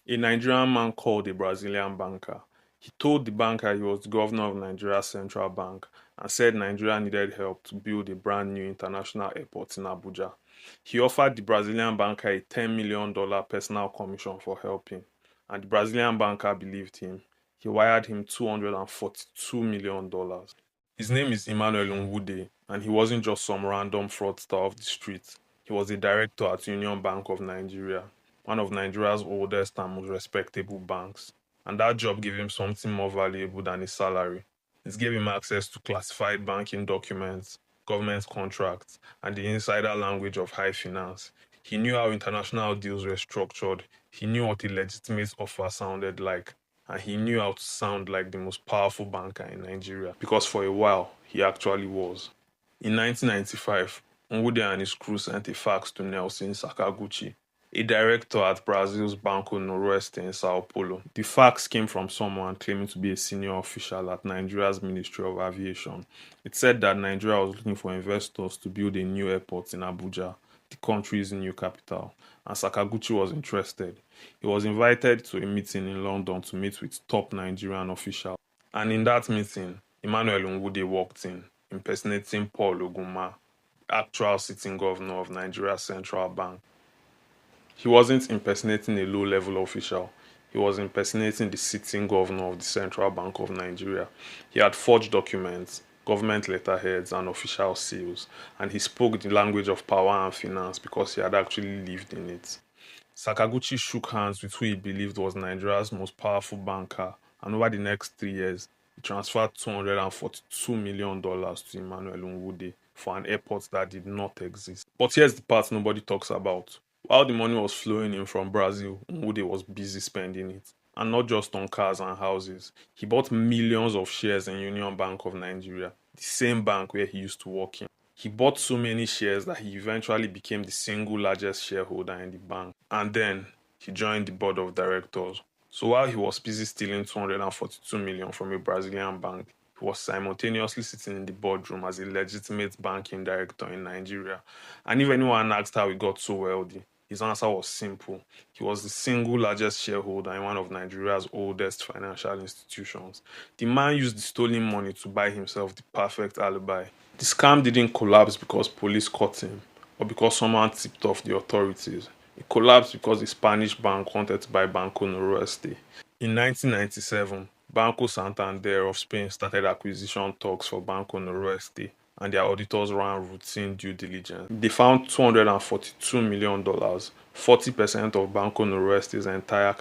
A Nigerian man called a Brazilian banker. He told the banker he was the governor of Nigeria's central bank and said Nigeria needed help to build a brand new international airport in Abuja. He offered the Brazilian banker a $10 million personal commission for helping, and the Brazilian banker believed him. He wired him $242 million. His name is Emmanuel Nwude, and he wasn't just some random fraudster off the street. He was a director at Union Bank of Nigeria, one of Nigeria's oldest and most respectable banks. And that job gave him something more valuable than his salary. It gave him access to classified banking documents, government contracts, and the insider language of high finance. He knew how international deals were structured. He knew what a legitimate offer sounded like, and he knew how to sound like the most powerful banker in Nigeria because for a while he actually was. In 1995, Nwude and his crew sent a fax to Nelson Sakaguchi, a director at Brazil's Banco Noroeste in Sao Paulo. The fax came from someone claiming to be a senior official at Nigeria's Ministry of Aviation. It said that Nigeria was looking for investors to build a new airport in Abuja, the country's new capital, and Sakaguchi was interested. He was invited to a meeting in London to meet with top Nigerian officials. And in that meeting, Emmanuel Nwude walked in, impersonating Paul Oguma, actual sitting governor of Nigeria's central bank. He wasn't impersonating a low level official, he was impersonating the sitting governor of the Central Bank of Nigeria. He had forged documents, government letterheads, and official seals, and he spoke the language of power and finance because he had actually lived in it. Sakaguchi shook hands with who he believed was Nigeria's most powerful banker, and over the next 3 years, he transferred $242 million to Emmanuel Nwude for an airport that did not exist. But here's the part nobody talks about. While the money was flowing in from Brazil, Nwude was busy spending it. And not just on cars and houses. He bought millions of shares in Union Bank of Nigeria, the same bank where he used to work in. He bought so many shares that he eventually became the single largest shareholder in the bank. And then he joined the board of directors. So while he was busy stealing 242 million from a Brazilian bank, he was simultaneously sitting in the boardroom as a legitimate banking director in Nigeria. And if anyone asked how he got so wealthy, his answer was simple. He was the single largest shareholder in one of Nigeria's oldest financial institutions. The man used the stolen money to buy himself the perfect alibi. The scam didn't collapse because police caught him or because someone tipped off the authorities. It collapsed because a Spanish bank wanted to buy Banco Noroeste. In 1997, Banco Santander of Spain started acquisition talks for Banco Noroeste, and their auditors ran routine due diligence. They found $242 million, 40% of Banco Noroeste's entire